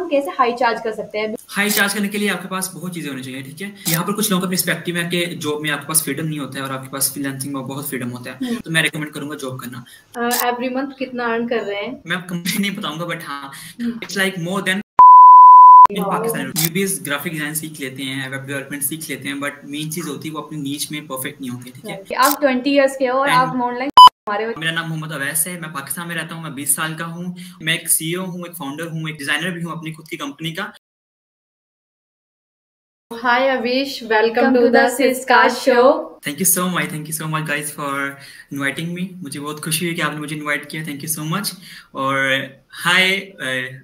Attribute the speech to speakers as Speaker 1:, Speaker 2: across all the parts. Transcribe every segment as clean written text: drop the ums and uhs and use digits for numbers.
Speaker 1: हम कैसे high charge कर सकते हैं?
Speaker 2: हाई चार्ज करने के लिए आपके पास बहुत चीजें होनी चाहिए, ठीक है। यहाँ पर कुछ लोगों का पर्सपेक्टिव है कि जॉब में आपके पास फ्रीडम नहीं होता है और आपके पास फ्रीलांसिंग में बहुत फ्रीडम होता है, तो मैं रेकमेंड करूंगा जॉब करना।
Speaker 1: एवरी मंथ कितना अर्न कर रहे हैं?
Speaker 2: मैं कंपनी नहीं बताऊंगा, बट हाँ, it's like more then in Pakistan. Newbies graphic design सीख लेते हैं, वेब डेवलपमेंट सीख लेते हैं, बट मेन चीज होती है वो अपनी नीच में परफेक्ट नहीं होती, ठीक है।
Speaker 1: आप 20 इयर्स के हो और आप ऑनलाइन
Speaker 2: मेरा नाम मोहम्मद अवैस है, मैं पाकिस्तान में रहता हूँ, मैं 20 साल का हूँ, मैं एक सीईओ हूँ, एक फाउंडर हूँ, एक डिजाइनर भी हूँ अपनी खुद की कंपनी का।
Speaker 1: Hi Avish, welcome to the Siska show.
Speaker 2: Thank you so much guys for inviting me. मुझे बहुत खुशी हुई कि आपने मुझे इनवाइट किया, थैंक यू सो मच। और हाय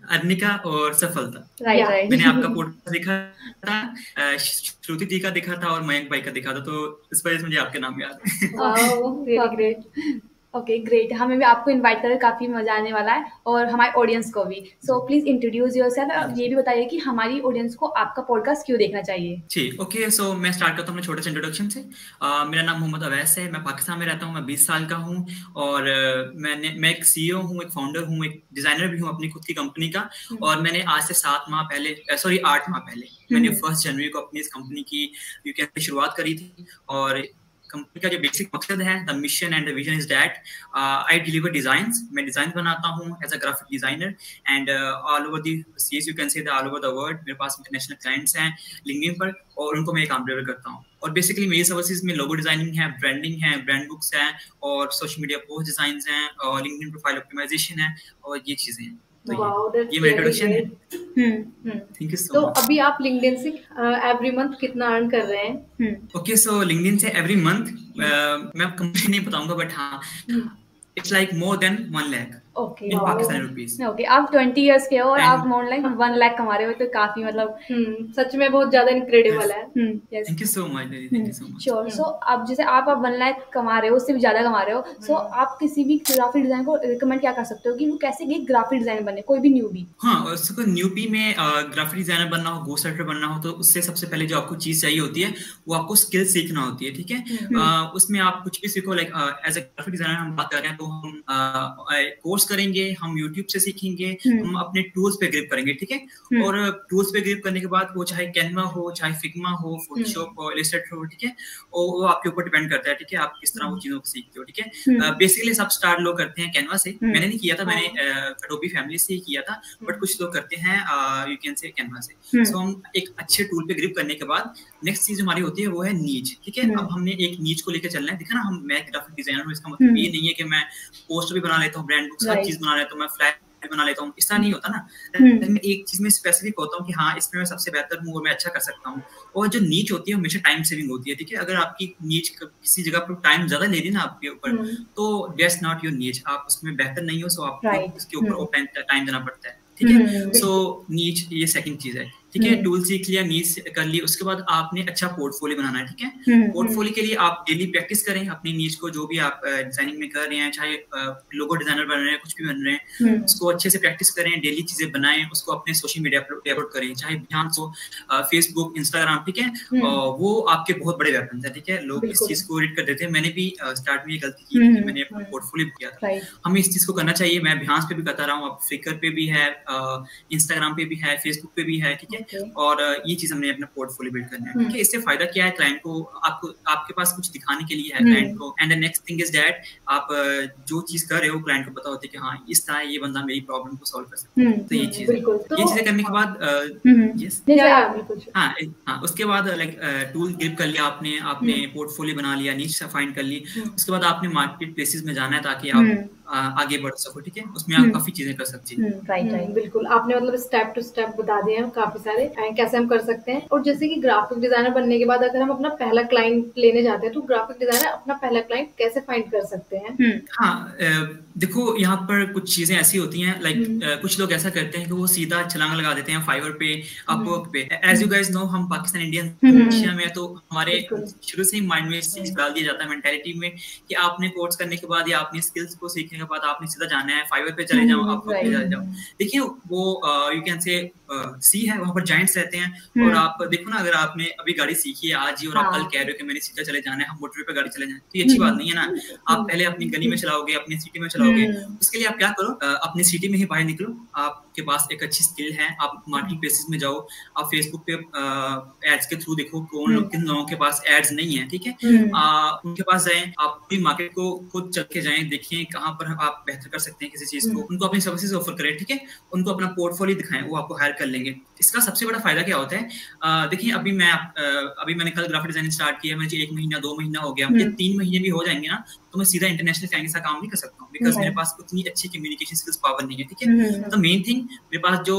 Speaker 2: अर्निका और सफलता,
Speaker 1: राइट।
Speaker 2: मैंने आपका पॉडकास्ट देखा था, श्रुति दी का देखा था और मयंक भाई का देखा था, तो इस वजह से मुझे आपके नाम याद है।
Speaker 1: Wow, really great. Okay great, हमें भी आपको इनवाइट करके काफ़ी मजा आने वाला है और हमारे ऑडियंस को भी। सो प्लीज इंट्रोड्यूस योरसेल्फ और ये भी बताइए कि हमारी ऑडियंस को आपका पॉडकास्ट क्यों देखना चाहिए।
Speaker 2: ठीक, ओके, सो मैं स्टार्ट करता हूँ अपने छोटे से इंट्रोडक्शन से। मेरा नाम मोहम्मद अवैस है, मैं पाकिस्तान में रहता हूँ, मैं 20 साल का हूँ और मैं एक सीईओ हूँ, एक फाउंडर हूँ, एक डिजाइनर भी हूँ अपनी खुद की कंपनी का। और मैंने आज से 8 माह पहले मैंने 1 जनवरी को अपनी इस कंपनी की शुरुआत करी थी। और कंपनी का जो बेसिक मकसद है, the mission and the vision is that I deliver designs, मैं डिजाइन बनाता हूँ as a graphic designer and all over the seas, you can say all over the world. मेरे पास इंटरनेशनल क्लाइंट्स हैं लिंक्डइन पर और उनको मैं काम डिलीवर करता हूँ। और बेसिकली मेरी सर्विसेज में लोगो डिजाइनिंग है, ब्रांडिंग है, ब्रांड बुक्स हैं और सोशल मीडिया पोस्ट डिजाइन हैं और लिंक्डइन प्रोफाइल ऑप्टिमाइजेशन है और ये चीजें हैं। तो ये मेरा इंट्रोडक्शन है। Thank you so much.
Speaker 1: तो अभी आप लिंक्डइन से एवरी मंथ कितना अर्न कर रहे हैं?
Speaker 2: ओके, सो लिंक्डइन से एवरी मंथ मैं कंपनी नहीं बताऊंगा, बट हाँ, it's like more than 1 lakh in Pakistani rupees.
Speaker 1: Okay, आप 20 इयर्स के हो और आप ऑनलाइन 1 लाख कमा रहे हो, तो काफी मतलब सच में बहुत ज्यादा इनक्रेडिबल है।
Speaker 2: Thank you so much, thank you so much.
Speaker 1: Sure. So आप जैसे आप 1 लाख कमा रहे हो, उससे भी ज्यादा कमा रहे हो, सो आप किसी भी ग्राफिक डिजाइन को रिकमेंड क्या कर सकते हो कि वो कैसे एक ग्राफिक डिजाइनर बने, कोई भी न्यूबी?
Speaker 2: हाँ, उसको न्यूबी में ग्राफिक डिजाइनर बनना हो, घोस्ट राइटर बनना हो, तो उससे सबसे पहले जो आपको चीज चाहिए होती है वो आपको स्किल सीखना होती है, ठीक है। उसमें आप कुछ भी सीखो, like as a graphic designer हम बात कर रहे हैं तो हम कोर्स करेंगे, हम यूट्यूब से सीखेंगे, हम अपने टूल्स पे ग्रिप करेंगे, ठीक है। और टूल्स पे ग्रिप करने के बाद वो चाहे कैनवा हो, चाहे फिग्मा हो, फोटोशॉप हो, इलस्ट्रेटर हो, ठीक है, और वो आपके ऊपर डिपेंड करता है, ठीक है, आप किस तरह वो चीजों को सीखते हो, ठीक है। बेसिकली सब स्टार्ट लोग करते हैं कैनवा से, मैंने नहीं किया था, मैंने एडोबी फैमिली से ही किया था, बट कुछ लोग करते हैं यू कैन से कैनवा से। सो हम एक अच्छे टूल पे ग्रिप करने के बाद नेक्स्ट चीज हमारी होती है वो है नीच, ठीक है। अब हमने एक नीच को लेकर चलना है, देखा ना, हम मैं ग्राफिक डिजाइनर हूँ, इसका मतलब ये नहीं है कि मैं पोस्टर भी बना लेता हूँ, ब्रांड बुक्स हर चीज बना लेता हूँ, मैं फ्लैश बना लेता हूँ, ऐसा नहीं होता ना। मैं एक चीज में स्पेसिफिक होता हूँ कि हाँ, इसमें मैं सबसे बेहतर हूँ और मैं अच्छा कर सकता हूँ। और जो नीच होती है हमेशा टाइम सेविंग होती है, ठीक है। अगर आपकी नीच किसी जगह पर टाइम ज्यादा ले रही है ना आपके ऊपर, तो दैट्स नॉट योर नीच, आप उसमें बेहतर नहीं हो, सो आपको उसके ऊपर टाइम देना पड़ता है, ठीक है। सो नीच ये सेकंड चीज है, ठीक है। टूल सीख लिया, नीच कर ली, उसके बाद आपने अच्छा पोर्टफोलियो बनाना है, ठीक है। पोर्टफोलियो के लिए आप डेली प्रैक्टिस करें अपनी नीच को, जो भी आप डिजाइनिंग में कर रहे हैं, चाहे लोगो डिजाइनर बन रहे हैं, कुछ भी बन रहे हैं, उसको अच्छे से प्रैक्टिस करें, डेली चीजें बनाएं, उसको अपने सोशल मीडिया पर अपलोड करें, चाहे ध्यान सो फेसबुक, इंस्टाग्राम, ठीक है। वो आपके बहुत बड़े वेपन है, ठीक है। लोग इस चीज को रीड कर देते हैं, मैंने भी स्टार्ट में ये गलती की थी, मैंने अपना पोर्टफोलियो किया था। हमें इस चीज को करना चाहिए, मैं Behance पे भी करता रहा हूँ, अब फ्लिकर पे भी है, इंस्टाग्राम पे भी है, फेसबुक पे भी है, ठीक है। और ये चीज हमने अपना पोर्टफोलियो बिल्ड करना है, ठीक है। इससे फायदा क्या है, क्लाइंट को आपके पास कुछ दिखाने के लिए है क्लाइंट को। And the next thing is that आप जो चीज कर रहे हो क्लाइंट को पता होता है कि हाँ, इस तरह ये बंदा मेरी प्रॉब्लम को सॉल्व कर सकता है। तो ये चीज है, ये चीजें करने के बाद हाँ, उसके बाद लाइक टूल ग्रिप कर लिया आपने पोर्टफोलियो बना लिया, नीश फाइंड कर ली, उसके बाद आपने मार्केट प्लेसेस में जाना है ताकि आप आगे बढ़ सको, ठीक है। उसमें आप काफी चीजें कर सकती हैं।
Speaker 1: राइट, बिल्कुल, आपने मतलब स्टेप टू स्टेप बता दिए हैं काफी सारे कैसे हम कर सकते हैं। और जैसे कि ग्राफिक डिजाइनर बनने के बाद अगर हम अपना पहला क्लाइंट लेने जाते हैं, तो ग्राफिक डिजाइनर अपना पहला क्लाइंट कैसे फाइंड कर सकते हैं?
Speaker 2: हाँ, देखो यहाँ पर कुछ चीजें ऐसी होती हैं, लाइक कुछ लोग ऐसा करते हैं कि वो सीधा छलांग लगा देते हैं फाइवर पे, अपवर्क पे। एज यू गाइस नो, हम पाकिस्तान इंडियन एशिया में, तो हमारे शुरू से ही माइंड में इस चीज डाल दिया जाता है मेंटालिटी में कि आपने कोर्स करने के बाद या आपने स्किल्स को सीखने के के बाद आपने सीधा जाना है, फाइवर पे चले जाओ, आप पे चले जाओ। देखिए वो यू कैन से सी है, वहाँ पर जायंट्स रहते हैं। और आप देखो ना, अगर आपने अभी गाड़ी सीखी है आज ही और आप कल कह रहे हो कि मैंने सीधा चले जाना है, हम मोटरवे पे गाड़ी चले जाए, तो ये अच्छी बात नहीं है ना। आप पहले अपनी गली में चलाओगे, अपनी सिटी में चलाओगे। उसके लिए आप क्या करो, अपनी सिटी में ही बाहर निकलो। आपके पास एक अच्छी स्किल है, आप मार्केट प्लेसेस में जाओ, आप फेसबुक पे एड्स के थ्रू देखो किन लोगों के पास एड्स नहीं है, ठीक है, उनके पास जाएं, आप भी मार्केट को खुद चल के जाएं, देखिए कहाँ पर आप बेहतर कर सकते हैं किसी चीज को, उनको अपनी सर्विसेज ऑफर करें, ठीक है, उनको अपना पोर्टफोलियो दिखाएं, वो आपको हायर कर लेंगे। इसका सबसे बड़ा फायदा क्या होता है, देखिए अभी मैंने कल ग्राफिक डिजाइनिंग स्टार्ट किया, मुझे 1 महीना 2 महीना हो गया, मुझे 3 महीने भी हो जाएंगे ना, तो मैं सीधा इंटरनेशनल क्लाइंट के साथ काम नहीं कर सकता हूँ, बिकॉज मेरे पास उतनी अच्छी कम्युनिकेशन स्किल्स पावर नहीं है, ठीक है। तो मेन थिंग मेरे पास जो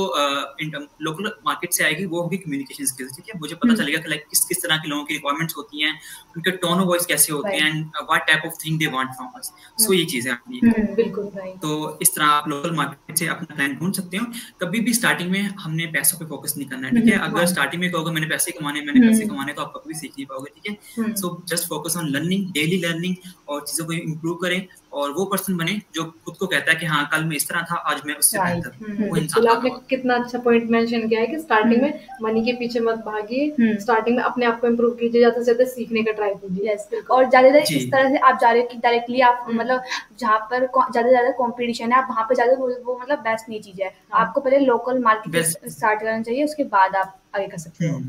Speaker 2: लोकल मार्केट से आएगी वो होगी कम्युनिकेशन स्किल्स, ठीक है। मुझे पता चलेगा कि लाइक किस तरह के लोगों की रिक्वायरमेंट्स होती हैं, उनके टोन ऑफ वॉइस कैसे होते हैं, and what type of thing they want from us. So ये चीज है अपनी।
Speaker 1: बिल्कुल भाई।
Speaker 2: तो इस तरह आप लोकल मार्केट से अपना क्लाइंट ढूंढ सकते हो। कभी भी स्टार्टिंग में हमने पैसों पे फोकस नहीं करना है, ठीक है। अगर स्टार्टिंग में कहोगे मैंने पैसे कमाने, तो आप कभी सीख नहीं पाओगे, ठीक है। So just focus on learning, daily learning, और चीजों को इंप्रूव करें, और वो पर्सन बने जो खुद को कहता है कि हाँ कल मैं इस तरह था, आज मैं उससे बेहतर। वो इंसान
Speaker 1: आपने कितना अच्छा पॉइंट मेंशन किया है कि स्टार्टिंग में मनी के पीछे मत भागिए, स्टार्टिंग में अपने आप को इम्प्रूव कीजिए, ज्यादा से ज्यादा सीखने का ट्राई कीजिए।
Speaker 3: और ज्यादा इस तरह से आप जा रहे हो कि डायरेक्टली आप मतलब जहाँ पर ज्यादा कंपटीशन है आप वहाँ पे जा रहे हो, वो मतलब बेस्ट नहीं चीज है। आपको पहले लोकल मार्केट स्टार्ट करना चाहिए, उसके बाद आप आगे कर सकते हो।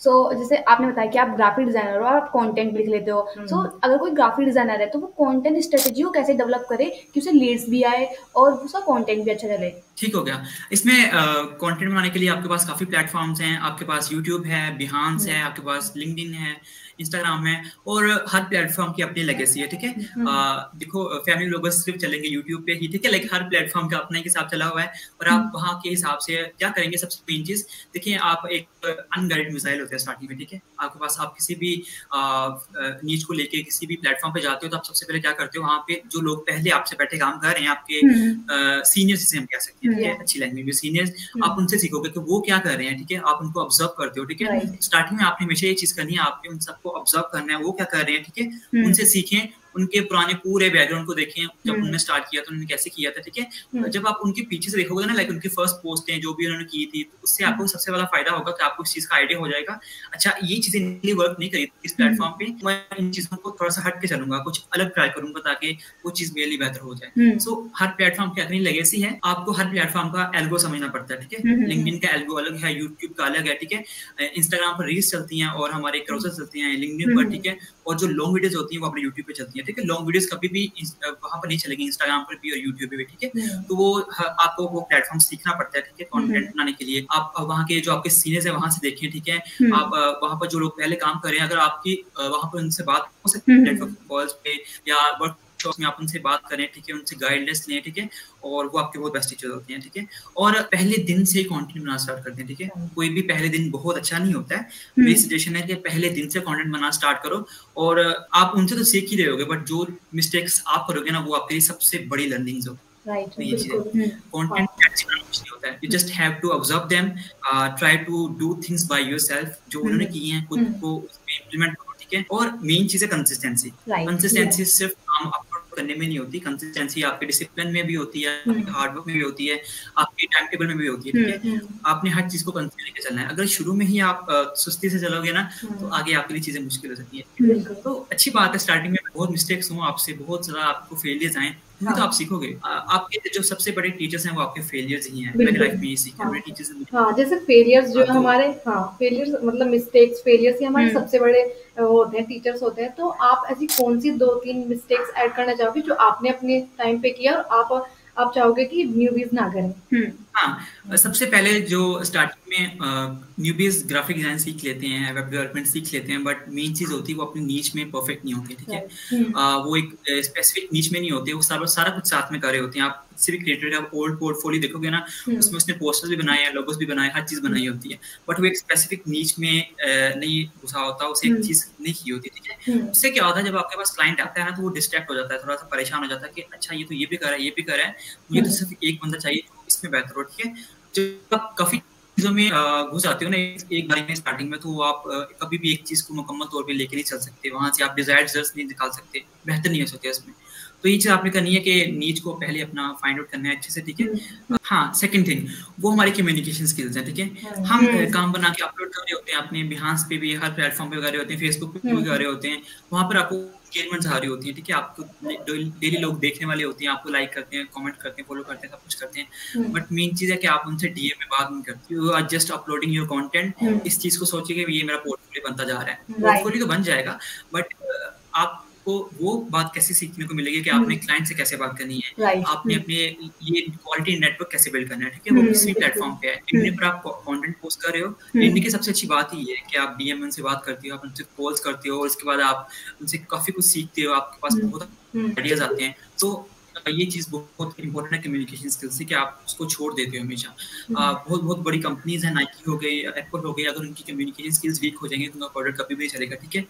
Speaker 3: सो जैसे आपने बताया कि आप ग्राफिक डिजाइनर हो और आप कंटेंट भी लिख लेते हो। सो अगर कोई ग्राफिक डिजाइनर है तो वो कंटेंट स्ट्रेटेजी को कैसे डेवलप करे कि उसे लीड्स भी आए और उसका कंटेंट भी अच्छा चले?
Speaker 2: ठीक हो गया। इसमें कंटेंट बनाने के लिए आपके पास काफी प्लेटफॉर्म्स हैं। आपके पास यूट्यूब है, बिहांस है, आपके पास लिंक्डइन है, इंस्टाग्राम है, और हर प्लेटफॉर्म की अपनी लेगेसी है, ठीक है। देखो फैमिली लोग सिर्फ चलेंगे यूट्यूब पे ही, ठीक है, लाइक हर प्लेटफॉर्म का अपना एक हिसाब चला हुआ है, और आप वहाँ के हिसाब से क्या करेंगे। सबसे मेन चीज देखिए, आप एक अनगाइडेड मिसाइल होते हैं स्टार्टिंग में, ठीक है। आपके पास आप किसी भी नीच को लेके किसी भी प्लेटफॉर्म पे जाते हो, तो आप सबसे पहले क्या करते हो, वहाँ पे जो लोग पहले आपसे बैठे काम कर रहे हैं, आपके सीनियर्स जिसे हम कह सकते हैं, ठीक है, अच्छी लैंग्वेज में सीनियर्स, आप उनसे सीखोगे कि वो क्या कर रहे हैं, ठीक है। आप उनको ऑब्जर्व करते हो, ठीक है। स्टार्टिंग में आपने हमेशा ये चीज करनी है, आपने उन सबको ऑब्जर्व करना है, वो क्या कर रहे हैं, ठीक है। उनसे सीखें, उनके पुराने पूरे बैकग्राउंड को देखें, जब उन्होंने स्टार्ट किया तो उन्होंने कैसे किया था, ठीक है। जब आप उनके पीछे से देखोगे ना, लाइक उनकी फर्स्ट पोस्टें जो भी उन्होंने की थी, तो उससे आपको सबसे बड़ा फायदा होगा कि आपको इस चीज का आइडिया हो जाएगा, अच्छा ये चीजें वर्क नहीं करी इस प्लेटफॉर्म पे, मैं इन चीजों को थोड़ा सा हट के चलूंगा, कुछ अलग ट्राई करूंगा ताकि वो चीज मेरे लिए बेहतर हो जाए। सो हर प्लेटफॉर्म की अपनी लेगेसी है, आपको हर प्लेटफॉर्म का एल्गो समझना पड़ता है, ठीक है। लिंक्डइन का एल्गो अलग है, यूट्यूब का अलग है, ठीक है। इंस्टाग्राम पर रील्स चलती हैं और हमारे क्रोसेस चलती हैं लिंक्डइन पर, ठीक है। और जो लॉन्ग वीडियोस होती हैं वो अपने यूट्यूब पे चलती है, ठीक है। लॉन्ग वीडियोस कभी भी वहां पर नहीं चलेगी, इंस्टाग्राम पर भी और यूट्यूब पे भी, ठीक है। तो वो आपको वो प्लेटफॉर्म सीखना पड़ता है, ठीक है, कंटेंट बनाने के लिए। आप वहाँ के जो आपके सीनियर्स है वहां से देखें, ठीक है। आप वहां पर जो लोग पहले काम कर रहे हैं, अगर आपकी वहां पर उनसे बात हो सकती है प्लेटफॉर्म कॉल्स पे या वर्कशॉप में, आप उनसे बात करें, ठीक है, उनसे गाइडेंस लें, ठीक है। और वो आपके बहुत बेस्ट टीचर होते हैं, ठीक है। और पहले दिन से कंटेंट बनाना स्टार्ट करते हैं, ठीक है। कोई भी पहले दिन बहुत अच्छा नहीं होता है। मेरी सजेशन है कि पहले दिन से कंटेंट बनाना स्टार्ट करो, और आप उनसे तो सीख ही रहे होगे, बट जो मिस्टेक्स आप करोगे ना, वो आपके लिए सबसे बड़ी लर्निंग्स हो। कंटेंट कुछ नहीं होता है, you just have to observe them, try to do things by yourself, जो उन्होंने किए हैं खुद को उसमें इंप्लीमेंट करो, ठीक है। और मेन चीज है कंसिस्टेंसी। कंसिस्टेंसी सिर्फ काम अपलोड करने में नहीं होती, कंसिस्टेंसी आपके डिसिप्लिन में भी होती है, आपके हार्डवर्क में भी होती है, आपके टाइम टेबल में भी होती है, ठीक है। आपने हर चीज को कंसिस्टेंट लेके चलना है। अगर शुरू में ही आप सुस्ती से चलोगे ना, तो आगे आपके लिए चीजें मुश्किल हो सकती है। तो अच्छी बात है, स्टार्टिंग में बहुत मिस्टेक्स हुआ आपसे, बहुत ज्यादा आपको फेलियर्स आए, तो आप सीखोगे। आपके जो सबसे बड़े टीचर्स हैं वो आपके फेलियर्स ही हैं। मेरी लाइफ में ये सीखा मेरे टीचर्स ने।
Speaker 1: हाँ, जैसे फेलियर्स जो हमारे फेलियर्स मतलब मिस्टेक्स, फेलियर्स ही हमारे सबसे बड़े होते हैं, टीचर्स होते हैं। तो आप ऐसी कौन सी 2-3 मिस्टेक्स ऐड करना चाहोगे जो आपने अपने टाइम पे किया और आप चाहोगे कि न्यूबीज ना करें?
Speaker 2: हाँ, सबसे पहले जो स्टार्टिंग में न्यूबीज ग्राफिक डिजाइन सीख लेते हैं, वेब डेवलपमेंट सीख लेते हैं, बट मेन चीज होती है वो अपनी नीच में परफेक्ट नहीं होती, ठीक है। वो एक स्पेसिफिक नीच में नहीं होते, वो सारा कुछ साथ में कर रहे होते हैं। आप किसी भी क्रिएटर का ओल्ड पोर्टफोलियो देखोगे ना, उसमें उसने पोस्टर्स भी बनाए हैं, लोगोस भी बनाए, हर चीज बनाई होती है, बट वो एक स्पेसिफिक नीच में नहीं घुसा होता, उसे एक चीज नहीं की होती, ठीक है। उससे क्या होता है, जब आपके पास क्लाइंट आता है ना, तो वो डिस्ट्रैक्ट हो जाता है, थोड़ा सा परेशान हो जाता है कि अच्छा ये तो ये भी कर रहा है, ये भी कर रहा है, मुझे तो सिर्फ एक बंदा चाहिए जो इसमें बेहतर हो, ठीक है। जब आप काफी चीजों में घुस जाते हो ना एक बारी में स्टार्टिंग में, तो आप कभी भी एक चीज को मुकम्मल तौर पे लेके नहीं चल सकते, वहां से आप डिजायर्ड रिजल्ट्स नहीं निकाल सकते, बेहतर नहीं हो सकते उसमें। तो ये चीज आपने करनी है कि नीच को पहले अपना फाइंड आउट करना है अच्छे से, ठीक है। हाँ, सेकंड थिंग वो हमारी कम्युनिकेशन स्किल्स है, ठीक है। हम काम बना के अपलोड कर रहे होते हैं अपने बिहांस पे भी, हर प्लेटफॉर्म पे कर रहे होते हैं, फेसबुक पे भी कर रहे होते हैं, वहां पर आपको एंगेजमेंट्स आ रही होती है, ठीक है। आपको डेली लोग देखने वाले होते हैं, आपको लाइक करते हैं, कमेंट करते हैं, फॉलो करते हैं, सब कुछ करते हैं, बट मेन चीज है कि आप उनसे डीएम में बात नहीं करते, you are just uploading your content. इस चीज को सोचिए कि ये मेरा पोर्टफोलियो बनता जा रहा है, पोर्टफोलियो तो बन जाएगा, बट आपको वो बात कैसे सीखने को मिलेगी कि आपने क्लाइंट से कैसे बात करनी है, आपने अपने ये क्वालिटी नेटवर्क कैसे बिल्ड करना है, ठीक है। वो किसी भी प्लेटफॉर्म पे है, लिंक्डइन पर आप कंटेंट पोस्ट कर रहे हो, लिंक्डइन की सबसे अच्छी बात ही है कि आप डीएम उनसे बात करते हो, आप उनसे कॉल्स करते हो, और उसके बाद आप उनसे काफी कुछ सीखते हो, आपके पास बहुत आइडियाज आते हैं। तो ये चीज बहुत इंपॉर्टेंट है कम्युनिकेशन स्किल्स से, कि आप उसको छोड़ देते हो हमेशा। बहुत बहुत बड़ी कंपनीज है, नाइकी हो गई, एप्पल हो गई, अगर उनकी कम्युनिकेशन स्किल्स वीक हो जाएंगे तो उनका प्रोडक्ट कभी भी नहीं चलेगा, ठीक है।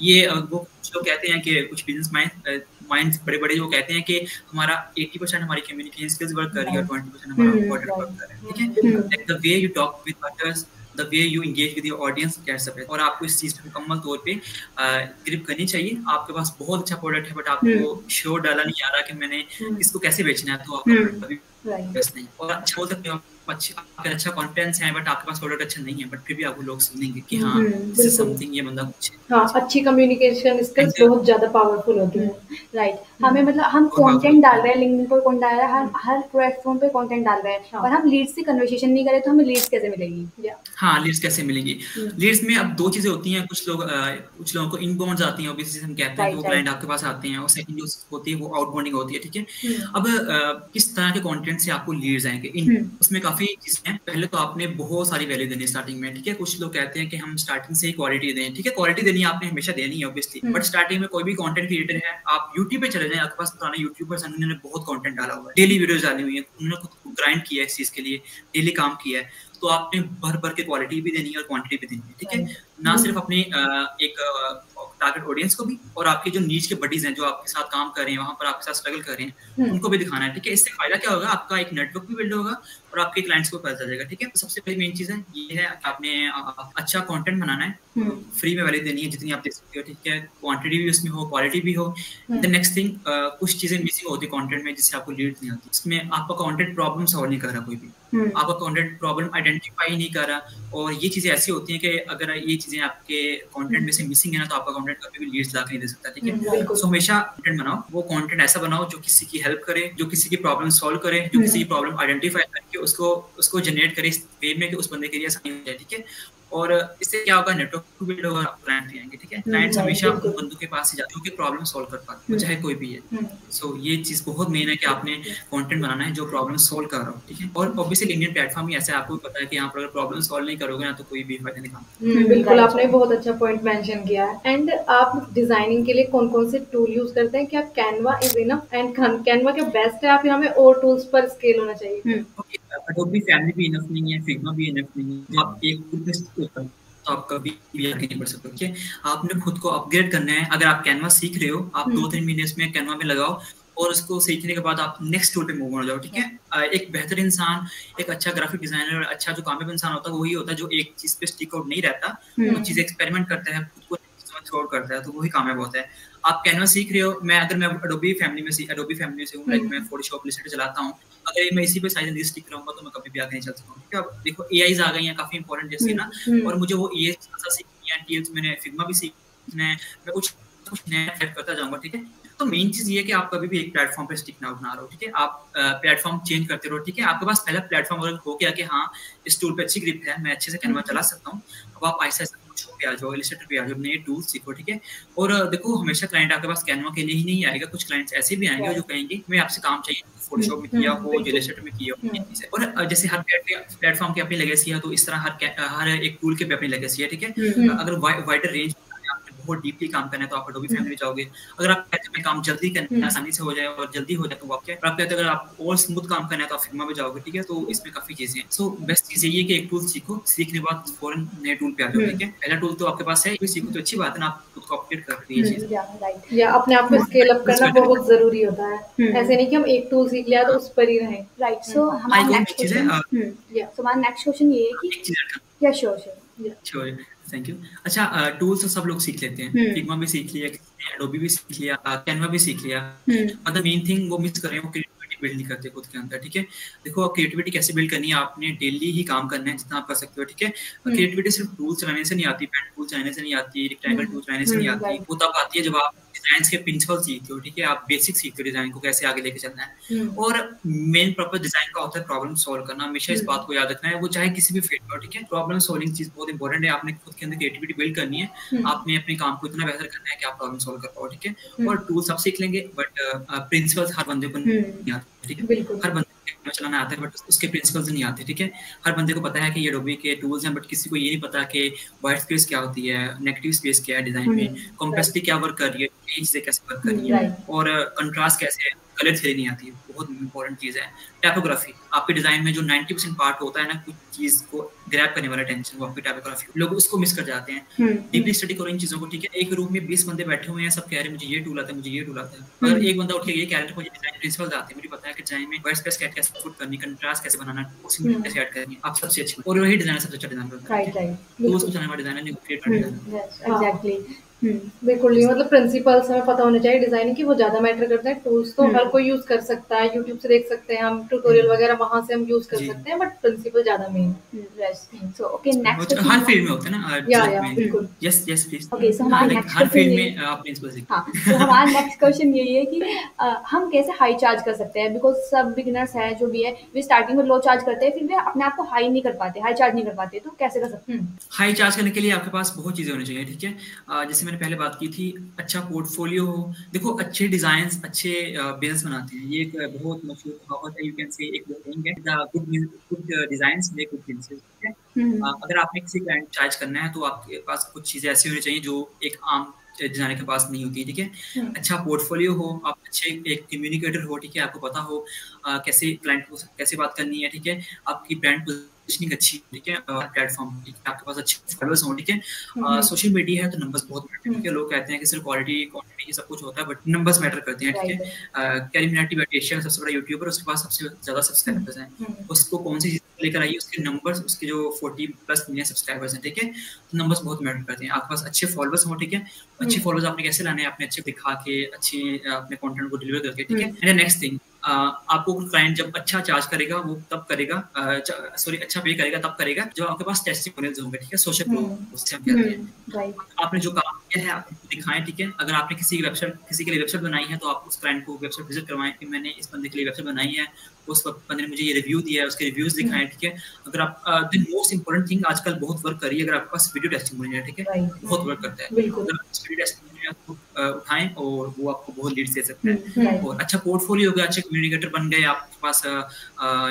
Speaker 2: ये वो कुछ लोग कहते हैं कि कुछ बिजनेस माइंड बड़े बड़े जो कहते हैं कि हमारा 80% हमारी कम्युनिकेशन स्किल्स वर्क कर रही है और 20% हमारा प्रोडक्ट वर्क कर रहा है, ठीक है। Like the way you talk with others, the way you engage with your audience, that's the best. और आपको इस चीज पे मुकम्मल तौर पे ग्रिप करनी चाहिए। आपके पास बहुत अच्छा प्रोडक्ट है, बट आपको श्योर डाला नहीं आ रहा कि मैंने इसको कैसे बेचना है, तो आपका प्रोडक्ट कभी बेस्ट नहीं। और अच्छा बोल सकते हो अच्छा कॉन्फिडेंस है, बट आपके पास प्रोडक्ट अच्छा नहीं है, बट फिर भी आपको लोग सुनेंगे कि हाँ दिस इज समथिंग, ये बंदा कुछ है।
Speaker 1: हाँ, अच्छी कम्युनिकेशन स्किल्स बहुत ज्यादा पावरफुल होती है।
Speaker 3: राइट, हमें मतलब हम कंटेंट डाल रहे हैं, लिंक्डइन पर कंटेंट डाल रहे हैं, हर प्लेटफॉर्म पे कंटेंट डाल रहे हैं, और हम लीड्स से कन्वर्सेशन नहीं करें तो हमें लीड्स कैसे मिलेगी?
Speaker 2: हाँ, लीड्स कैसे मिलेंगी? लीड्स में अब दो चीजें होती हैं, कुछ लोगों को इनबाउंड आती हैं, ऑब्वियसली हम कहते हैं कि वो क्लाइंट आपके पास आते हैं, और सेकंड जो होती है वो आउटबाउंडिंग होती है, ठीक है। अब किस तरह के कंटेंट से आपको लीड्स आएंगे, उसमें काफी चीजें हैं। पहले तो आपने बहुत सारी वैल्यू देनी है स्टार्टिंग में, ठीक है। कुछ लोग कहते हैं कि हम स्टार्टिंग से ही क्वालिटी दें, ठीक है। क्वालिटी देनी है, आपने हमेशा देनी है ऑब्वियसली, बट स्टार्टिंग में कोई भी कंटेंट क्रिएटर है, आप यूट्यूब पे चले जाएं, आपके पास पुराने यूट्यूबर्स हैं, उन्होंने बहुत कंटेंट डाला हुआ है, डेली वीडियोस डाली हुई है, उन्होंने खुद को ग्राइंड किया है इस चीज के लिए, डेली काम किया है। तो आपने भर भर के क्वालिटी भी देनी है और क्वांटिटी भी देनी है, ठीक है। ना सिर्फ अपने एक टारगेट ऑडियंस को भी, और आपके जो नीच के बडीज हैं जो आपके साथ काम कर रहे हैं, वहां पर आपके साथ स्ट्रगल कर रहे हैं, उनको भी दिखाना है, ठीक है। इससे फायदा क्या होगा, आपका एक नेटवर्क भी बिल्ड होगा और आपके क्लाइंट्स को पता चलेगा, ठीक है। तो सबसे पहली मेन चीज है ये है कि आपने अच्छा कंटेंट बनाना है, फ्री में वैल्यू देनी है जितनी आप दे सकते हो, ठीक है। क्वांटिटी भी उसमें हो, क्वालिटी भी हो। द नेक्स्ट थिंग, कुछ चीजें मिसिंग होती है कंटेंट में जिससे आपको लीड नहीं आती। इसमें आपका कंटेंट प्रॉब्लम सॉल्व नहीं कर रहा कोई भी, आपका कंटेंट प्रॉब्लम आइडेंटिफाई नहीं कर रहा। और ये चीजें ऐसी होती हैं कि अगर ये चीजें आपके कंटेंट में से मिसिंग है ना, तो आपका कंटेंट कभी भी लीड्स ला के नहीं दे सकता, ठीक है। सो हमेशा कंटेंट बनाओ, वो कंटेंट ऐसा बनाओ जो किसी की हेल्प करे, जो किसी की प्रॉब्लम सॉल्व करे, जो किसी की प्रॉब्लम आइडेंटिफाई करके उसको जनरेट करे इस वे में कि उस बंदे के लिए आसानी हो जाए, ठीक है। और इससे क्या होगा, नेटवर्क बिल्ड होगा, क्लाइंट भी आएंगे, ठीक है। क्लाइंट्स हमेशा उन बंदों के पास ही जाते हैं जो कि प्रॉब्लम सॉल्व कर पाते हैं, चाहे कोई भी है। सो ये चीज बहुत मेन है कि आपने कंटेंट बनाना है जो प्रॉब्लम सॉल्व कर रहा हो, ठीक है। और ऑब्वियसली लिंक्डइन प्लेटफॉर्म ही ऐसा है, आपको पता है कि यहाँ पर अगर प्रॉब्लम सॉल्व नहीं करोगे ना तो कोई भी फायदा नहीं खाता।
Speaker 1: बिल्कुल, आपने बहुत अच्छा पॉइंट मेंशन किया है। एंड आप डिजाइनिंग के लिए कौन कौन से टूल यूज करते हैं? क्या Canva is enough and Canva क्या बेस्ट है, या फिर हमें और टूल्स पर स्केल होना चाहिए?
Speaker 2: एडोबी फैमिली भी इनफ नहीं है, फिग्मा भी इनफ नहीं है। आप एक टूल पे तो आप कभी भी आगे नहीं बढ़ सकते, ठीक है। आपने खुद को अपग्रेड करना है। अगर आप कैनवा सीख रहे हो, आप 2-3 महीने इसमें कैनवा में लगाओ, और उसको सीखने के बाद आप नेक्स्ट टूल पे मूव हो जाओ, ठीक है। एक बेहतर इंसान, एक अच्छा ग्राफिक डिजाइनर, अच्छा जो कामयाब इंसान होता है, वही होता है जो एक चीज पे स्टिक आउट नहीं रहता, वो चीज एक्सपेरिमेंट करता है, खुद को थ्रो आउट करता है, तो वही कामयाब होता है। आप कैनवा सीख रहे हो, मैं एडोबी फैमिली में से हूँ, लाइक मैं फोटोशॉप इलस्ट्रेटर चलाता हूँ। अगर मैं इसी पे साइज एंड स्टिक रहूंगा तो मैं कभी भी आगे नहीं चल सकता हूँ, ठीक है। अब देखो एआईज आ गई हैं काफी इंपॉर्टेंट जैसे ना, और मुझे वो एआई सीखनी है, टीएल्स मैंने फिग्मा भी सीखना है, मैं कुछ नया सेट करता जाऊंगा, ठीक है। तो मेन चीज ये है कि आप कभी भी एक प्लेटफॉर्म पे स्टिक ना बना रहो, ठीक है। आप प्लेटफॉर्म चेंज करते रहो, ठीक है। आपके पास पहला प्लेटफॉर्म अगर हो गया कि हाँ इस टूल पे अच्छी ग्रिप है, मैं अच्छे से कैनवा चला सकता हूँ, अब आप ऐसा कुछ पे आ जाओ, इलस्ट्रेटर पे आ जाओ, नए टूल सीखो, ठीक है। और देखो हमेशा क्लाइंट आपके पास कैनवा के लिए ही नहीं आएगा, कुछ क्लाइंट्स ऐसे भी आएंगे जो कहेंगे मैं आपसे काम चाहिए फोटोशॉप में किया हो, इलस्ट्रेटर में किया हो। और जैसे हर प्लेटफॉर्म की अपनी लेगेसी है, तो इस तरह हर एक टूल के पे अपनी लेगेसी है, ठीक है। अगर वाइडर रेंज बहुत डीपली काम करना है तो आप एडोबी फैमिली जाओगे। अगर आप कहते हैं काम जल्दी करना है, आसानी से हो जाए और जल्दी हो जाए तो आप क्या, आप कहते हैं अगर आप और स्मूथ काम करना है तो आप फिग्मा में जाओगे, ठीक है। तो इसमें काफी चीजें हैं। सो बेस्ट चीज ये है कि एक टूल सीखो, सीखने के बाद फौरन नए टूल पे आ जाओ, ठीक है। पहला टूल तो आपके पास है, ये सीखो तो अच्छी बात है ना, आप खुद को अपडेट कर रही है,
Speaker 1: या अपने आप को स्केल अप करना बहुत जरूरी होता है। ऐसे नहीं कि हम एक टूल सीख लिया तो उस पर ही रहें,
Speaker 3: राइट। सो हमारा नेक्स्ट क्वेश्चन ये है कि या श्योर
Speaker 2: थैंक यू। अच्छा, टूल्स तो सब लोग सीख लेते हैं, फिग्मा भी सीख लिया, एडोबी भी सीख लिया, कैनवा भी सीख लिया, मतलब मेन थिंग वो मिस कर रहे हैं, वो क्रिएटिविटी बिल्ड नहीं करते खुद के अंदर, ठीक है। देखो क्रिएटिविटी कैसे बिल्ड करनी है, आपने डेली ही काम करना है जितना आप कर सकते हो, ठीक है। क्रिएटिविटी सिर्फ टूल चलाने से नहीं आती, पेन टूल चलाने से नहीं आती, रेक्टेंगल टूल चलाने से नहीं आती, वो तब आती है जब आप डिजाइन के प्रिंसिपल सीखते हो, ठीक है। आप बेसिक सीखते हो डिजाइन को कैसे आगे लेके चलना है, और मेन पर्पस डिजाइन का होता है प्रॉब्लम सॉल्व करना। हमेशा इस बात को याद रखना है, वो चाहे किसी भी फील्ड में हो, ठीक है। प्रॉब्लम सॉल्विंग चीज बहुत इंपॉर्टेंट है, आपने खुद के अंदर क्रिएटिविटी बिल्ड करनी है, आपने अपने काम को इतना बेहतर करना है कि आप प्रॉब्लम सॉल्व कर पाओ, ठीक है। और टूल सब सीख लेंगे, बट प्रिंसिपल्स हर बंदे को नहीं आते, ठीक है। हर बंदे को चलाना आता है, बट उसके प्रिंसिपल्स नहीं आते, ठीक है। हर बंदे को पता है कि ये एडोबी के टूल्स हैं, बट किसी को ये नहीं पता कि व्हाइट स्पेस क्या होती है, नेगेटिव स्पेस क्या है डिजाइन में, कॉम्प्लेक्सिटी क्या वर्क कर रही है, चीजें कैसे वर्क कर रही है, और कंट्रास्ट कैसे है, कलर थ्योरी नहीं आती है, बहुत इंपॉर्टेंट चीज है। टाइपोग्राफी, आपके डिजाइन में जो 90% पार्ट होता है ना, कुछ चीज को ग्रैब करने वाला टेंशन, वो आपकी टाइपोग्राफी, लोग उसको मिस कर जाते हैं। डीपली स्टडी करो इन चीजों को, ठीक है। एक रूम में 20 बंदे बैठे हुए हैं, सब कह रहे हैं मुझे ये टूल आता है, मुझे ये टूल आता है, अगर एक बंदा उठ के ये कह रहा है मुझे डिजाइन प्रिंसिपल्स आते हैं, मुझे पता है कि डिजाइन में व्हाइट स्पेस कैसे पुट करनी, कंट्रास्ट कैसे बनाना, उसमें कैसे ऐड करनी, आप सबसे अच्छी, और वही डिजाइनर सबसे अच्छा डिजाइनर होता है, राइट। तो उसको चलाने वाला डिजाइनर नहीं, क्रिएट वाला डिजाइनर।
Speaker 1: एग्जैक्टली, बिल्कुल नहीं, मतलब प्रिंसिपल्स हमें पता होने चाहिए डिजाइनिंग की, वो ज्यादा मैटर करते हैं। टूल्स तो हर कोई यूज कर सकता है, यूट्यूब से देख सकते हैं हम, ट्यूटोरियल वगैरह वहां से हम यूज कर सकते हैं, बट प्रिंसिपल ज्यादा मेन।
Speaker 3: सो ओके, नेक्स्ट
Speaker 2: हर फील्ड में होता है ना,
Speaker 1: या बिल्कुल,
Speaker 2: यस यस प्लीज।
Speaker 3: ओके, सो हमारा नेक्स्ट
Speaker 2: हर फील्ड में आप प्रिंसिपल सीखते हैं।
Speaker 3: हाँ, तो हमारा नेक्स्ट क्वेश्चन यही है कि हम कैसे हाई चार्ज कर सकते हैं, बिकॉज सब बिगिनर्स हैं जो भी है, वे स्टार्टिंग में लो चार्ज करते हैं, फिर वे अपने आप को हाई नहीं कर पाते, हाई चार्ज नहीं कर पाते, तो कैसे कर सकते हैं?
Speaker 2: हाई चार्ज करने के लिए आपके पास बहुत चीजें होनी चाहिए, ठीक है। जैसे मैंने पहले बात की थी, अच्छा पोर्टफोलियो हो। देखो अच्छे डिजाइन अच्छे बिजनेस बनाते हैं, ये एक बहुत मशहूर कहावत है, यू कैन से एक थिंग है, good designs make good business, ठीक है। अगर आपने किसी क्लाइंट चार्ज करना है, तो आपके पास कुछ चीजें ऐसी होनी चाहिए जो एक आम डिजाइनर के पास नहीं होती, ठीक है। अच्छा पोर्टफोलियो हो, आप अच्छे एक कम्युनिकेटर हो, ठीक है, आपको पता हो कैसे क्लाइंट को कैसे बात करनी है, ठीक है। आपकी ब्रांड पोजीशनिंग अच्छी, ठीक है, प्लेटफॉर्म, ठीक है, आपके पास अच्छे फॉलोअर्स हो, ठीक है। सोशल मीडिया है तो नंबर्स बहुत मैटर, ठीक है। लोग कहते हैं कि सिर्फ क्वालिटी क्वांटिटी सब कुछ होता है, बट नंबर्स मैटर करते हैं, ठीक है। कैरी मिनाटी एशिया सबसे बड़ा यूट्यूबर, उसके पास सबसे ज्यादा सब्सक्राइबर्स हैं, उसको कौन सी चीज लेकर आई, उसके नंबर्स, उसके जो 40+ मिलियन सब्सक्राइबर्स हैं, ठीक है। तो नंबर्स बहुत मैटर करते हैं। आपके पास अच्छे फॉलोअर्स हो, ठीक है। अच्छे फॉलोअर्स आपने कैसे लाने हैं, आपने अच्छे दिखा के, अच्छे अपने कंटेंट को डिलीवर करके, ठीक है। एंड नेक्स्ट थिंग, आपको क्लाइंट जब अच्छा चार्ज करेगा, वो तब करेगा, अच्छा पे करेगा तब करेगा जब आपके पास टेस्टिमोनियल्स होंगे, ठीक है, सोशल प्रूफ, उससे हम कहते हैं आपने जो काम किया है आप दिखाएं, ठीक है। अगर आपने किसी के लिए वेबसाइट बनाई है, तो आप उस क्लाइंट को वेबसाइट विजिट करवाएं कि मैंने इस बंदे के लिए वेबसाइट बनाई है, उस बंदे ने मुझे ये रिव्यू दिया है, उसके रिव्यूज दिखाएं, ठीक है। अगर आप द मोस्ट इंपोर्टेंट थिंग आजकल बहुत वर्क कर रही है, अगर आपके पास वीडियो टेस्टिमोनियल है, ठीक है, बहुत वर्क करता है, वीडियो टेस्टिमोनियल उठाएं और वो आपको बहुत लीड्स दे सकते हैं। और अच्छा पोर्टफोलियो हो गया, अच्छे कम्युनिकेटर बन गए, आपके पास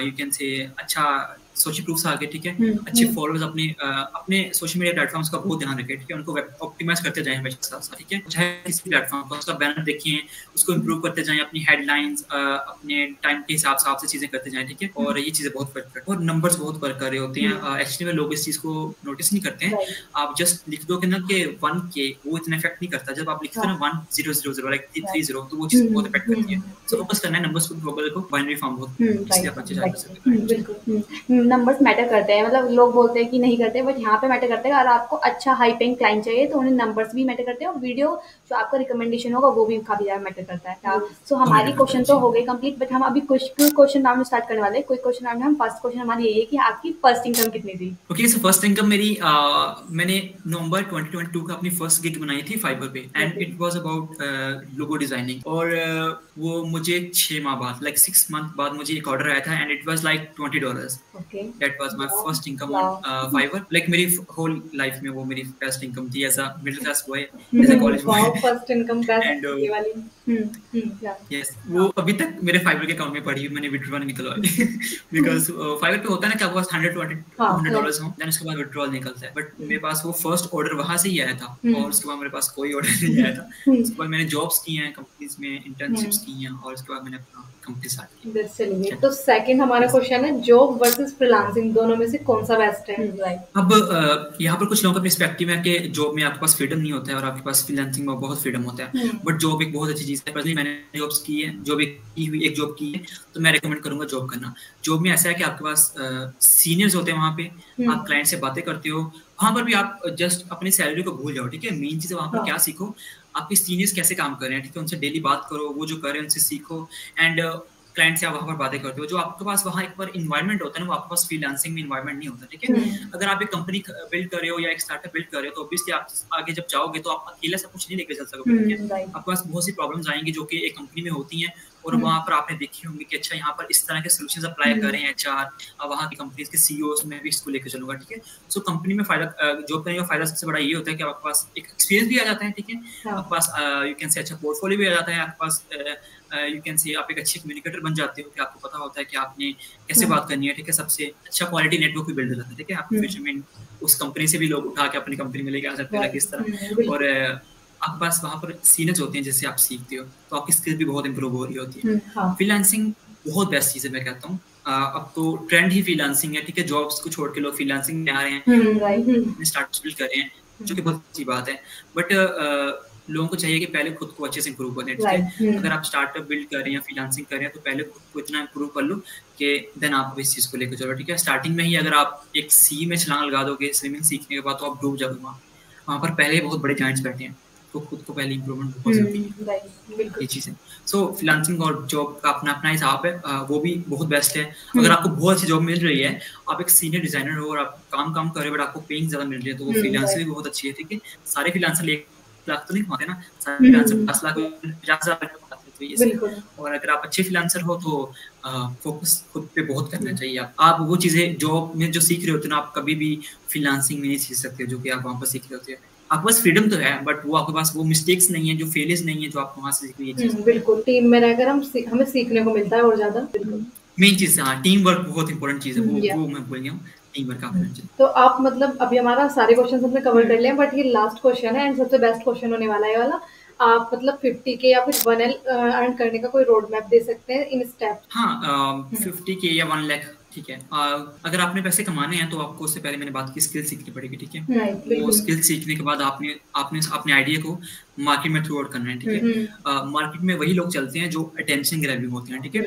Speaker 2: यू कैन से अच्छा सोशल प्रूफ्स आ गए, ठीक है। अच्छे फॉलोअर्स अपने सोशल मीडिया प्लेटफॉर्म्स का बहुत ध्यान रखें, ठीक है। उनको ऑप्टिमाइज करते जाएं हमेशा साथ साथ, ठीक है। चाहे किसी प्लेटफॉर्म का उसका बैनर देखिए, उसको इंप्रूव करते जाएं, अपनी हेडलाइंस अपने टाइम के हिसाब से चीजें करते जाएं, ठीक है। और ये चीजें बहुत वर्क करती हैं, और नंबर्स बहुत वर्क कर रहे होते हैं। एक्चुअली में लोग इस चीज को नोटिस नहीं करते हैं। आप जस्ट लिख दो कि ना कि 1K, वो इतना इफेक्ट नहीं करता। जब आप लिखते हो ना 1000 लाइक 30, तो वो चीज बहुत इफेक्ट करती है। सो फोकस करना है नंबर्स को, ग्लोबल को, बाइनरी फॉर्म बहुत, इसलिए आप अच्छे जा सकते हैं।
Speaker 3: बिल्कुल, नंबर्स मैटर करते हैं, मतलब लोग बोलते हैं कि नहीं करते, बट यहाँ पे मैटर करते हैं। अगर आपको अच्छा हाई पेइंग क्लाइंट चाहिए तो उन्हें नंबर्स भी मैटर करते हैं, और वीडियो जो आपका रिकमेंडेशन होगा वो भी काफी ज्यादा मैटर करता है। सो हमारी क्वेश्चन तो हो गई कंप्लीट, बट हम अभी कुछ क्वेश्चन राउंड स्टार्ट करने वाले हैं। कोई क्वेश्चन राउंड, हम फर्स्ट क्वेश्चन हमारी यही है कि आपकी फर्स्ट इनकम कितनी थी?
Speaker 2: ओके, सो फर्स्ट इनकम मेरी मैंने नवंबर 2022 का अपनी फर्स्ट गिग बनाई थी फाइवर पे, and it was about logo designing. और वो मुझे 6 माह बाद, लाइक 6 मंथ बाद मुझे एक ऑर्डर आया था, and it was like $20। That was my first income on Fiverr. Like मेरी होल लाइफ में वो मेरी फर्स्ट इनकम थी as a middle class boy, as a college boy.
Speaker 1: First income best ये वाली।
Speaker 2: यस, वो अभी तक मेरे फाइवर के अकाउंट में पड़ी, मैंने विड्रॉल निकलवाई बिकॉज फाइवर पे होता है ना कि आपके पास $100-$200 हो, देन उसके बाद विड्रॉल निकलता है। बट मेरे पास वो फर्स्ट ऑर्डर वहां से ही आया था, और उसके बाद मेरे पास कोई ऑर्डर नहीं आया था। उसके बाद मैंने जॉब्स की हैं, कंपनीज में इंटर्नशिप्स की हैं, और उसके बाद मैंने अपना कंपनी स्टार्ट की।
Speaker 1: चलिए, तो सेकंड हमारा क्वेश्चन है जॉब वर्सेस फ्रीलांसिंग, दोनों में से कौन सा बेस्ट है?
Speaker 2: अब यहाँ पर कुछ लोगों का पर्सपेक्टिव है कि जॉब में आपके पास फ्रीडम नहीं होता है और आपके पास फ्रीलांसिंग में बहुत फ्रीडम होता है, बट जॉब एक बहुत अच्छी चीज़ है। पर्सनली मैंने जॉब्स की है, जॉब एक जॉब की है, तो मैं रिकमेंड करूंगा जॉब करना। जॉब में ऐसा है कि आपके पास सीनियर्स होते हैं वहाँ पे, आप क्लाइंट से बातें करते हो, वहाँ पर भी आप जस्ट अपनी सैलरी को भूल जाओ, ठीक है। मेन चीज़ वहाँ पर क्या सीखो, आपके सीनियर्स कैसे काम कर रहे हैं, ठीक है, उनसे डेली बात करो, वो जो कर रहे हैं उनसे सीखो, एंड क्लाइंट से आप वहाँ पर बातें करते हो। जो आपके पास वहाँ एक बार इन्वायरमेंट होता है ना, वो आपके पास फ्रीलांसिंग में इन्वायरमेंट नहीं होता, ठीक है। अगर आप एक कंपनी बिल्ड कर रहे हो या एक स्टार्टअप बिल्ड कर रहे हो, तो ऑब्वियसली आप आगे जब जाओगे तो आप अकेला सब कुछ नहीं लेकर चल सकोगे, ठीक है। आपके पास बहुत सी प्रॉब्लम्स आएंगी जो कि एक कंपनी में होती हैं, और वहाँ पर आपने देखी होंगी कि अच्छा यहाँ पर इस तरह के सोल्यूशंस अप्लाई कर रहे हैं एचआर, वहाँ की कंपनीज के सीईओज में भी इसको लेकर चलूंगा, ठीक है। सो कंपनी में फायदा, जॉब करने का फायदा सबसे बड़ा ये होता है कि आपके पास एक एक्सपीरियंस भी आ जाता है, ठीक है। आपके पास यू कैन से अच्छा पोर्टफोलियो भी आ जाता है, आपके पास यू कैन से आप एक अच्छे कम्युनिकेटर बन जाते हो कि आपको पता होता है कि आपने कैसे बात करनी है, ठीक है। सबसे अच्छा क्वालिटी नेटवर्क भी बिल्ड हो जाता है, ठीक है। आपके फ्यूचर में उस कंपनी से भी लोग उठा के अपनी कंपनी में लेके आ सकते हैं किस तरह, और आपके पास वहाँ पर सीनियर्स होते हैं जिससे आप सीखते हो, तो आपकी स्किल भी बहुत इंप्रूव हो रही होती है। फ्रीलांसिंग बहुत बेस्ट चीज़ है, मैं कहता हूँ। अब तो ट्रेंड ही फ्रीलांसिंग है, ठीक है। जॉब्स को छोड़ के लोग फ्रीलांसिंग में आ रहे हैं, स्टार्टअप्स बिल्ड कर रहे हैं, जो कि बहुत अच्छी बात है। बट लोगों को चाहिए कि पहले खुद को अच्छे से इंप्रूव करें, ठीक है। अगर आप स्टार्टअप बिल्ड कर रहे हैं या फ्रीलांसिंग कर रहे हैं, तो पहले खुद को इतना इंप्रूव कर लो कि देन आप इस चीज़ को लेकर चलो, ठीक है। स्टार्टिंग में ही अगर आप एक सी में छलांग लगा दोगे स्विमिंग सीखने के बाद, तो आप डूब जाओगे। वहाँ पर पहले बहुत बड़े जाइंट्स बैठे हैं, तो खुद को पहले इंप्रूवमेंट बहुत जरूरी है, ये चीज़ें। सो फ्रीलांसिंग और जॉब का अपना अपना हिसाब है, वो भी बहुत बेस्ट है। अगर आपको बहुत अच्छी जॉब मिल रही है, आप एक सीनियर डिजाइनर हो और आप काम कर रहे हो, बट आपको पेइंग ज़्यादा मिल रही है, तो वो फ्रीलांसर भी बहुत अच्छी है, ठीक है। सारे फ्रीलांसर 1 लाख तो नहीं कमाते ना, सारे फ्रीलांसर 50 लाख 50,000 कमाते, तो ये। और अगर आप अच्छे फ्रीलांसर हो तो फोकस खुद पे बहुत करना चाहिए। आप वो चीज़ें जॉब में जो सीख रहे होते हैं ना, आप कभी भी फ्रीलांसिंग में नहीं सीख सकते जो कि आप वहाँ पर सीख रहे होते हैं। आपके पास फ्रीडम तो है, बट वो आपके पास वो मिस्टेक्स नहीं है, जो फेलियर्स नहीं है, जो आप वहाँ से सीख रही है।
Speaker 1: बिल्कुल, टीम में रहकर हमें सीखने को मिलता है और ज़्यादा।
Speaker 2: मेन चीज़, हाँ, टीम वर्क बहुत इंपॉर्टेंट चीज़ है, वो मैं भूल गया हूँ, टीम वर्क काफी।
Speaker 1: तो आप मतलब अभी हमारा सारे क्वेश्चन हमने कवर कर लिए, बट ये लास्ट क्वेश्चन है एंड सबसे बेस्ट क्वेश्चन होने वाला है वाला। आप मतलब 50K या फिर 1L अर्न करने का कोई रोड मैप दे सकते हैं इन स्टेप?
Speaker 2: हाँ, 50K या 1 लाख, ठीक है। अगर आपने पैसे कमाने हैं तो आपको उससे पहले मैंने बात की स्किल सीखनी पड़ेगी, ठीक है। वो स्किल सीखने के बाद आपने अपने आइडिया को मार्केट में थ्रू आउट करना है, ठीक है। मार्केट में वही लोग चलते हैं जो अटेंशन ग्रैबिंग होते हैं, ठीक है।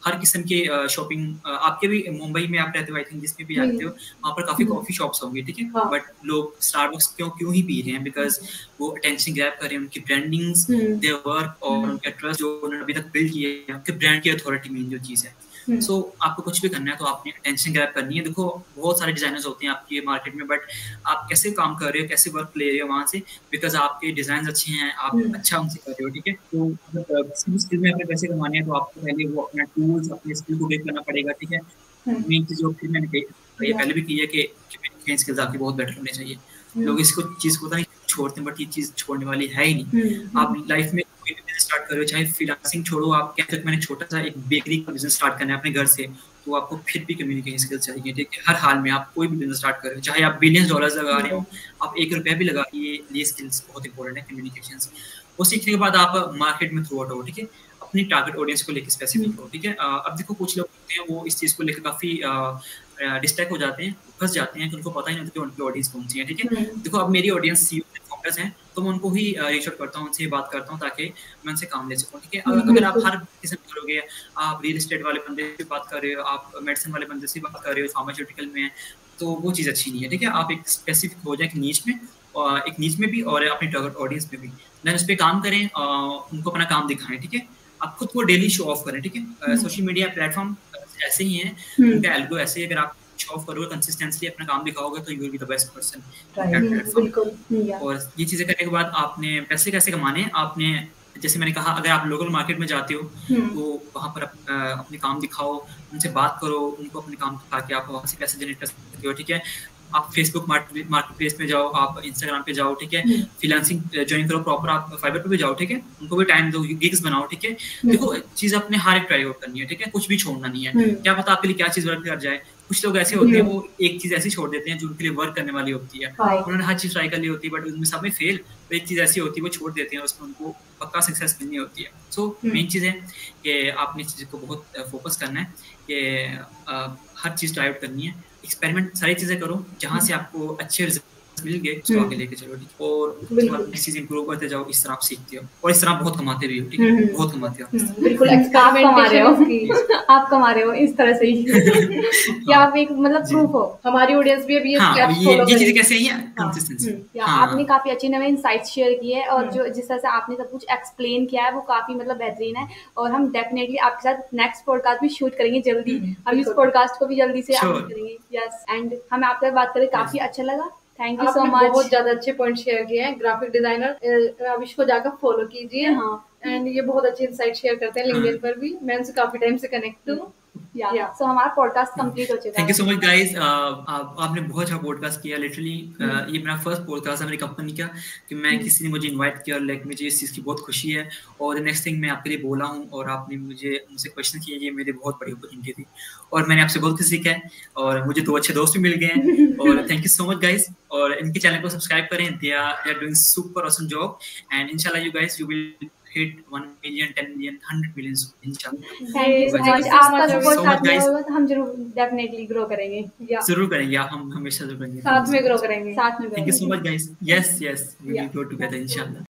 Speaker 2: हर किस्म के शॉपिंग, आपके भी मुंबई में आप रहते हो, आई थिंक जिसमें भी जाते हो, वहाँ पर काफी कॉफी शॉप्स होंगे, ठीक है। बट लोग स्टारबक्स क्यों ही पी रहे हैं, बिकॉज वो अटेंशन ग्रैब कर रहे हैं, उनकी ब्रांडिंग्स, देयर वर्क और उनका ट्रस्ट जो उन्होंने अभी तक बिल्ड किया है, आपके ब्रांड की अथॉरिटी मेन जो चीज़ है। सो आपको कुछ भी करना है तो आपने अटेंशन ग्रैब करनी है। देखो बहुत सारे डिजाइनर्स होते हैं आपकी मार्केट में, बट आप कैसे काम कर रहे हो, कैसे वर्क ले रहे हो वहाँ से, बिकॉज आपके डिजाइन अच्छे हैं, आप अच्छा उनसे कर रहे हो, ठीक है। तो किसी स्किल में अपने पैसे कमाने हैं तो आपको पहले वो अपना टूल्स, अपने स्किल को डेवलप करना पड़ेगा, ठीक है। मेन चीज जो मैंने कही पहले भी की है कि कम्युनिकेशन स्किल्स आपकी बहुत बेटर होने चाहिए। लोग इसको चीज को नहीं छोड़ते, बट ये चीज छोड़ने वाली है ही नहीं। आप लाइफ में कोई भी बिजनेस स्टार्ट करो, चाहे फ्रीलांसिंग छोड़ो, आप कहते हो मैंने छोटा सा एक बेकरी का बिजनेस स्टार्ट करना है अपने घर से, तो आपको फिर भी कम्युनिकेशन स्किल्स चाहिए, ठीक है। हर हाल में आप कोई भी बिजनेस स्टार्ट कर रहे हो, चाहे आप बिलियंस डॉलर्स लगा रहे हो, आप 1 रुपया भी लगा रही है, ये स्किल्स बहुत इंपॉर्टेंट है, कम्युनिकेशन। वो सीखने के बाद आप मार्केट में थ्रू आउट हो, ठीक है। अपनी टारगेट ऑडियंस को लेकर स्पेसिफिक हो, ठीक है। अब देखो कुछ लोग होते हैं वो इस चीज़ को लेकर काफ़ी डिस्ट्रैक्ट हो जाते हैं, फंस जाते हैं कि उनको पता ही नहीं होता कि उनकी ऑडियंस कौन सी है, ठीक है। देखो अब मेरी ऑडियंस फोकस है, तो मैं उनको ही रीच आउट करता हूँ, उनसे बात करता हूँ ताकि मैं उनसे काम ले सकूँ, ठीक है। अगर आप हर किस्म करोगे, आप रियल एस्टेट वाले बंदे से बात कर रहे हो, आप मेडिसिन वाले बंदे से बात कर रहे हो, फार्मास्यूटिकल में, तो वो चीज़ अच्छी नहीं है, ठीक है। आप एक स्पेसिफिक हो जाए एक नीच में भी और अपनी टारगेट ऑडियंस में भी, देन उस पर काम करें, उनको अपना काम दिखाएं, ठीक है। आप खुद को डेली शो ऑफ करें, ठीक है। सोशल मीडिया प्लेटफॉर्म ऐसे ही हैं, उनका एल्गो ऐसे ही, अगर आप शो ऑफ करोगे, कंसिस्टेंटली अपना काम दिखाओगे, तो you will be the best person. और ये चीज़ें करने के बाद आपने पैसे कैसे कमाने हैं, आपने जैसे मैंने कहा, अगर आप लोकल मार्केट में जाते हो तो वहाँ पर अपने काम दिखाओ, उनसे बात करो, उनको अपने काम दिखा के आप वहाँ से पैसे जनरेट कर सकते हो, ठीक है। आप फेसबुक मार्केट प्लेस में जाओ, आप इंस्टाग्राम पे जाओ, ठीक है। फ्रीलांसिंग ज्वाइन करो प्रॉपर, आप फाइबर पे भी जाओ, ठीक है। उनको भी टाइम दो, गिग्स बनाओ, ठीक है। देखो चीज़ अपने हर एक ट्राई आउट करनी है, ठीक है। कुछ भी छोड़ना नहीं है, क्या पता आपके लिए क्या चीज़ वर्क कर जाए। कुछ लोग ऐसे होते हैं वो एक चीज ऐसी छोड़ देते हैं जो उनके लिए वर्क करने वाली होती है, उन्होंने हर चीज ट्राई कर ली होती है बट उनमें सब में फेल, तो एक चीज ऐसी होती है वो छोड़ देते हैं, उसमें उनको पक्का सक्सेस मिलनी होती है। सो मेन चीज है कि आपने इस चीज को बहुत फोकस करना है कि हर चीज ट्राई आउट करनी है, एक्सपेरिमेंट सारी चीजें करो, जहाँ से आपको अच्छे रिजल्ट मिल गए उसको आगे लेके चलो, ठीक, और उसके बाद नेक्स्ट चीज इंप्रूव करते जाओ, इस तरह आप सीखते हो और इस तरह आप बहुत कमाते भी हो, ठीक है, बहुत कमाते हो।
Speaker 3: बिल्कुल आप कमा रहे हो, आप कमा रहे हो इस तरह से ही कि आप एक मतलब प्रूफ हो।
Speaker 1: हमारी ऑडियंस भी अभी
Speaker 2: ये चीजें कैसे हैं, कंसिस्टेंसी।
Speaker 3: आपने काफी अच्छी नए इनसाइट्स शेयर किए हैं और जो जिस तरह से आपने सब कुछ एक्सप्लेन किया है वो काफी मतलब बेहतरीन है, और हम डेफिनेटली आपके साथ नेक्स्ट पॉडकास्ट भी शूट करेंगे जल्दी, हम इस पॉडकास्ट को भी जल्दी से अपलोड करेंगे। यस, एंड हमें आपसे बात करके काफी अच्छा लगा। थैंक यू सो मच,
Speaker 1: बहुत ज्यादा अच्छे पॉइंट शेयर किए हैं। ग्राफिक डिजाइनर अविश को जाकर फॉलो कीजिए। एंड ये बहुत अच्छी इनसाइट शेयर करते हैं लिंक्डइन पर भी, मैं उनसे काफी टाइम से कनेक्ट हूँ।
Speaker 3: सो हमारा पॉडकास्ट कंप्लीट हो चुका है।
Speaker 2: Thank you so much guys, आपने बहुत अच्छा पॉडकास्ट किया लिटरली। ये मेरा फर्स्ट पॉडकास्ट है मेरी कंपनी का कि मैं किसी ने मुझे इनवाइट किया, और लाइक मुझे इस चीज़ की बहुत खुशी है। और नेक्स्ट थिंग मैं आपके लिए बोला हूँ और आपने मुझसे क्वेश्चन किए, ये मेरी बहुत बड़ी अपॉर्चुनिटी थी और मैंने आपसे बहुत कुछ सीखा है और मुझे 2 अच्छे दोस्त भी मिल गए हैं। और thank you so much guys, और इनके चैनल को सब्सक्राइब करें, they are doing super awesome job and इंशाल्लाह you guys you will hit 1 million, 10 million, 100 million inshallah.
Speaker 3: Thank you so much. आपका सपोर्ट साथ में होगा तो हम जरूर डेफिनेटली ग्रो करेंगे।
Speaker 2: जरूर करेंगे, हम हमेशा जरूर करेंगे,
Speaker 1: साथ में ग्रो करेंगे।
Speaker 3: साथ में।
Speaker 2: Thank you so much guys. Yes, we will grow together inshallah.